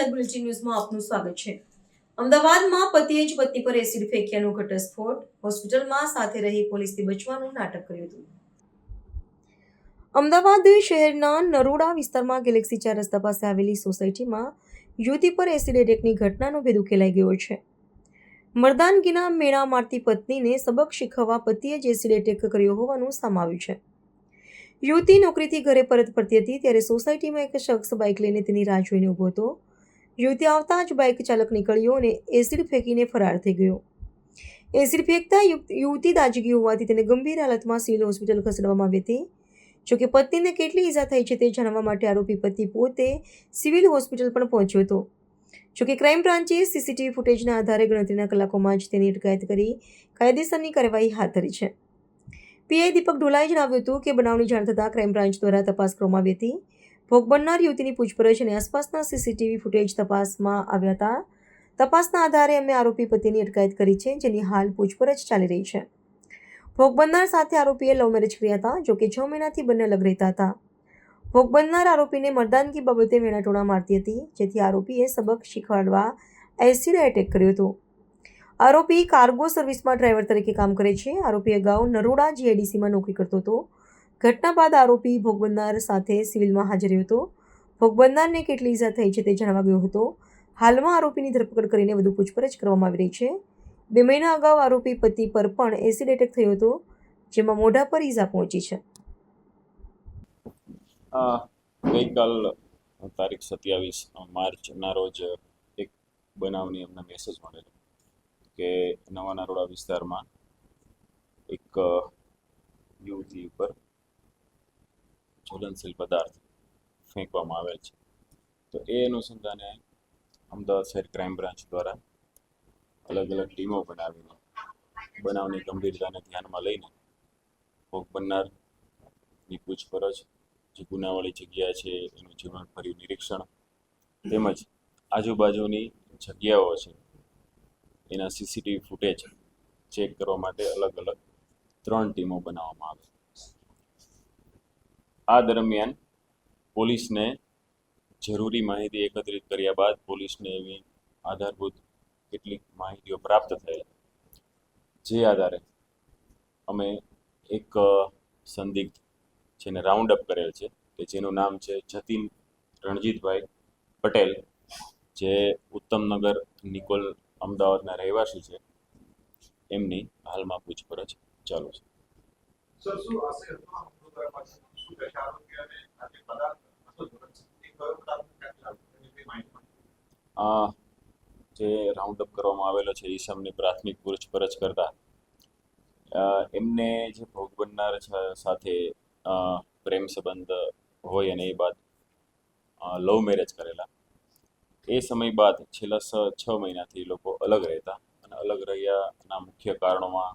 Gujarat bulletin ન્યૂઝમાં આપનું સ્વાગત છે। અમદાવાદમાં પતિએ જ પત્ની પર એસિડ ફેંક્યાનો ઘટસ્ફોટ, હોસ્પિટલમાં સાથે રહી પોલીસથી બચવાનું નાટક કર્યું હતું। અમદાવાદ શહેરના નરોડા વિસ્તારમાં ગેલેક્સી 4 રસ્તા પાસે આવેલી સોસાયટીમાં યુવતી પર એસિડ એટેકની ઘટનાનો ભેદ ઉકેલાઈ ગયો છે। મર્દાનગીના મેણા મારતી પત્નીને સબક શીખવવા પતિએ જ એસિડ એટેક કર્યો હોવાનું સામે આવ્યું છે। યુવતી નોકરીથી ઘરે પરત ફરતી હતી ત્યારે સોસાયટીમાં એક શખ્સ બાઇક લઈને તેની રાહ જોઈને ઊભો હતો। યુવતી આવતા જ બાઇક ચાલક નીકળ્યો અને એસિડ ફેંકીને ફરાર થઈ ગયો। એસિડ ફેંકતા યુવતી દાઝી ગઈ હોવાથી તેને ગંભીર હાલતમાં સિવિલ હોસ્પિટલ ખસેડવામાં આવી હતી। જોકે પત્નીને કેટલી ઈજા થઈ છે તે જાણવા માટે આરોપી પતિ પોતે સિવિલ હોસ્પિટલ પણ પહોંચ્યો હતો। જોકે ક્રાઇમ બ્રાન્ચે સીસીટીવી ફૂટેજના આધારે ગણતરીના કલાકોમાં જ તેની અટકાયત કરી કાયદેસરની કાર્યવાહી હાથ ધરી છે। પીઆઈ દીપક ઢોલાએ જણાવ્યું હતું કે બનાવની જાણ થતાં ક્રાઇમ બ્રાન્ચ દ્વારા તપાસ કરવામાં આવી હતી। ભોગ બનનાર યુવતીની પૂછપરછ અને આસપાસના સીસીટીવી ફૂટેજ તપાસમાં આવ્યા હતા। તપાસના આધારે અમે આરોપી પતિની અટકાયત કરી છે, જેની હાલ પૂછપરછ ચાલી રહી છે। ભોગ બનનાર સાથે આરોપીએ લવ મેરેજ કર્યા હતા, જોકે 6 મહિનાથી બંને અલગ રહેતા હતા। ભોગ બનનાર આરોપીને મર્દાનગી બાબતે મેણાટોણા મારતી હતી, જેથી આરોપીએ સબક શીખવાડવા એસિડ એટેક કર્યો હતો। આરોપી કાર્ગો સર્વિસમાં ડ્રાઈવર તરીકે કામ કરે છે। આરોપી અગાઉ નરોડા જીઆઈડીસીમાં નોકરી કરતો હતો। ઘટના બાદ આરોપી ભોગ બનનાર સાથે સિવિલમાં હાજર રહ્યો હતો। ભોગ બનનારને કેટલી ઈજા થઈ છે તે જાણવા ગયો હતો। હાલમાં આરોપીની ધરપકડ કરીને વધુ પૂછપરછ કરવામાં આવી રહી છે। 2 મહિના અગાઉ આરોપી પતિ પર પણ એસિડ એટેક થયો હતો, જેમાં મોઢા પર ઈજા પહોંચી છે। ગઈકાલ તારીખ 27 માર્ચના રોજ એક બનાવની અમને મેસેજ મળેલો કે નવા નરોડા વિસ્તારમાં એક યુવતી ઉપર જ્વલનશીલ પદાર્થ ફેંકવામાં આવેલ છે। તો એ અનુસંધાને અમદાવાદ શહેર ક્રાઇમ બ્રાન્ચ દ્વારા અલગ અલગ ટીમો બનાવીને બનાવની ગંભીરતાને ધ્યાનમાં લઈને ભોગ બનનારની પૂછપરછ, જે ગુનાવાળી જગ્યા છે એનું જીવનભર્યું નિરીક્ષણ તેમજ આજુબાજુની જગ્યાઓ છે એના સીસીટીવી ફૂટેજ ચેક કરવા માટે અલગ અલગ 3 ટીમો બનાવવામાં આવી। આ દરમિયાન પોલીસને જરૂરી માહિતી એકત્રિત કર્યા બાદ પોલીસને એવી આધારભૂત કેટલીક માહિતીઓ પ્રાપ્ત થયેલ, જે આધારે અમે એક સંદિગ્ધ જેને રાઉન્ડ અપ કરેલ છે કે જેનું નામ છે જતીન રણજીતભાઈ પટેલ, જે ઉત્તમનગર નિકોલ અમદાવાદના રહેવાસી છે। એમની હાલમાં પૂછપરછ ચાલુ છે। જે રાઉન્ડ અપ કરવામાં આવેલો છે ઈસમની પ્રાથમિક પૂછપરછ કરતા એમને જે ભોગ બનનાર સાથે પ્રેમ સંબંધ હોય અને એ બાદ લવ મેરેજ કરેલા, એ સમય બાદ છેલ્લા 6 મહિનાથી લોકો અલગ રહેતા અને અલગ રહ્યાના મુખ્ય કારણોમાં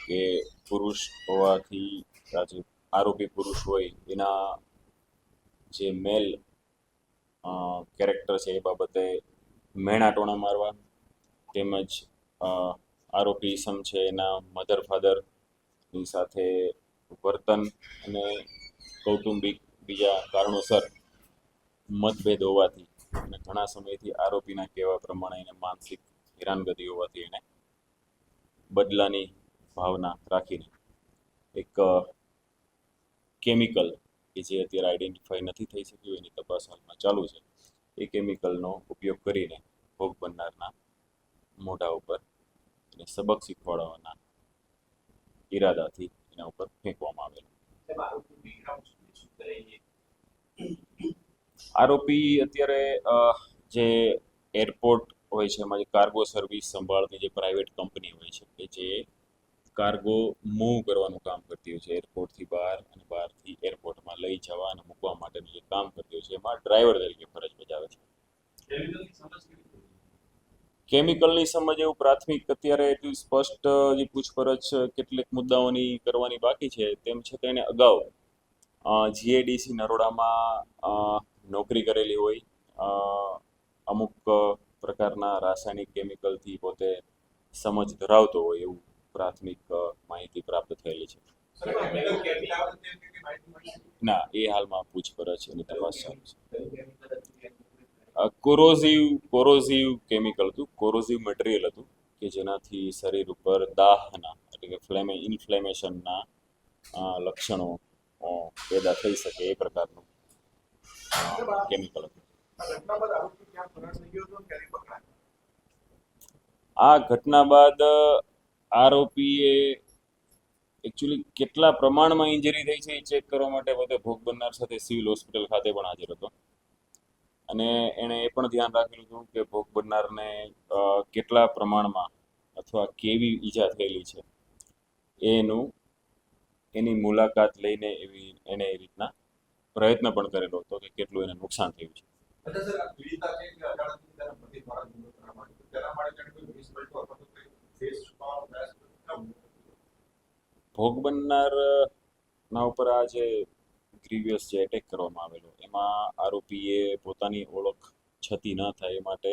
કે પુરુષ હોવાથી જે આરોપી પુરુષ હોય એના જે મેલ કેરેક્ટર છે એ બાબતે મેણાટોણા મારવા, તેમજ આરોપી ઈસમ છે એના મધર ફાધરની સાથે વર્તન અને કૌટુંબિક બીજા કારણોસર મતભેદ હોવાથી અને ઘણા સમયથી આરોપીના કહેવા પ્રમાણે એને માનસિક હેરાનગતિ હોવાથી એને બદલાની ભાવના રાખીને એક કેમિકલ કે જે અત્યારે આઈડેન્ટિફાઈ નથી થઈ શક્યું, એની તપાસ હાલમાં ચાલુ છે, એ કેમિકલનો ઉપયોગ કરીને ભોગ બનનારના મોઢા ઉપર એને સબક શીખવાડવાના ઈરાદાથી એના ઉપર ફેંકવામાં આવેલો। આરોપી અત્યારે જે એરપોર્ટ હોય છે એમાં જે કાર્ગો સર્વિસ સંભાળતી જે પ્રાઇવેટ કંપની હોય છે કે જે કાર્ગો મૂવ કરવાનું કામ કરતી હોય છે એરપોર્ટથી બહાર અને બહારથી એરપોર્ટમાં લઈ જવા અને મૂકવા માટેનું જે કામ કરતી હોય છે એમાં ડ્રાઈવર તરીકે ફરજ બજાવે છે। કેમિકલની સમજ એવું પ્રાથમિક અત્યારે એટલી સ્પષ્ટ જે પૂછપરછ કેટલીક મુદ્દાઓની કરવાની બાકી છે, તેમ છતાં એને અગાઉ જીઆઈડીસી નરોડામાં નોકરી કરેલી હોય, અમુક પ્રકારના રાસાયણિક કેમિકલથી પોતે સમજ ધરાવતો હોય એવું પ્રાથમિક માહિતી પ્રાપ્ત થયેલી છે। ના, એ હાલમાં પૂછપરછ એની તપાસ ચાલુ છે। કોરોઝિવ કેમિકલ હતું, કોરોઝિવ મટીરિયલ હતું કે જેનાથી શરીર ઉપર દાહના એટલે કે ઇન્ફ્લેમેશનના લક્ષણો પેદા થઈ શકે એ પ્રકારનું કેમિકલ હતું. આ ઘટના બાદ આરોપીએ એકચ્યુઅલી કેટલા પ્રમાણમાં ઇન્જરી થઈ છે એ ચેક કરવા માટે પોતે ભોગ બનનાર સાથે સિવિલ હોસ્પિટલ ખાતે પણ હાજર હતો અને એણે એ પણ ધ્યાન રાખેલું હતું કે ભોગ બનનારને કેટલા પ્રમાણમાં અથવા કેવી ઈજા થયેલી છે એની મુલાકાત લઈને એને એ રીતના પ્રયત્ન પણ કરેલો હતો કે કેટલું એને નુકસાન થયું છે. ભોગ બનનાર ના ઉપર આ જે ગ્રીવિયસ જે એટેક કરવામાં આવેલો એમાં આરોપીએ પોતાની ઓળખ છતી ન થાય એ માટે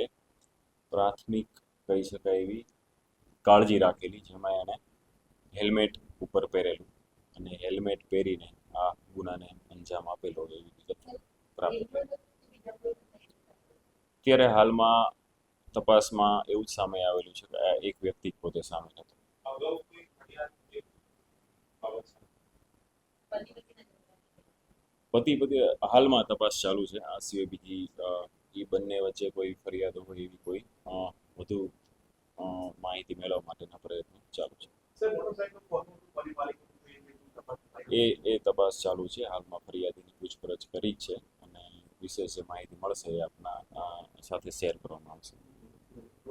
પ્રાથમિક કહી શકાય એવી કાળજી રાખેલી, જેમાં એણે હેલ્મેટ ઉપર પહેરેલું અને હેલ્મેટ પહેરીને આ ગુનાને અંજામ આપેલો એવી વિગત પ્રાપ્ત થઈ. અત્યારે હાલમાં તપાસમાં એવું જ સામે આવેલું છે કે આ એક વ્યક્તિ પોતે સામે હતો. પતિ હાલમાં તપાસ ચાલુ છે. આ સિવાય બીજી એ બંને વચ્ચે કોઈ ફરિયાદો હોય એવી કોઈ વધુ માહિતી મેળવવા માટેના પ્રયત્નો ચાલુ છે. એ તપાસ ચાલુ છે. હાલમાં ફરિયાદીની પૂછપરછ કરી જ છે અને વિશેષ જે માહિતી મળશે એ આપના સાથે શેર કરવામાં આવશે.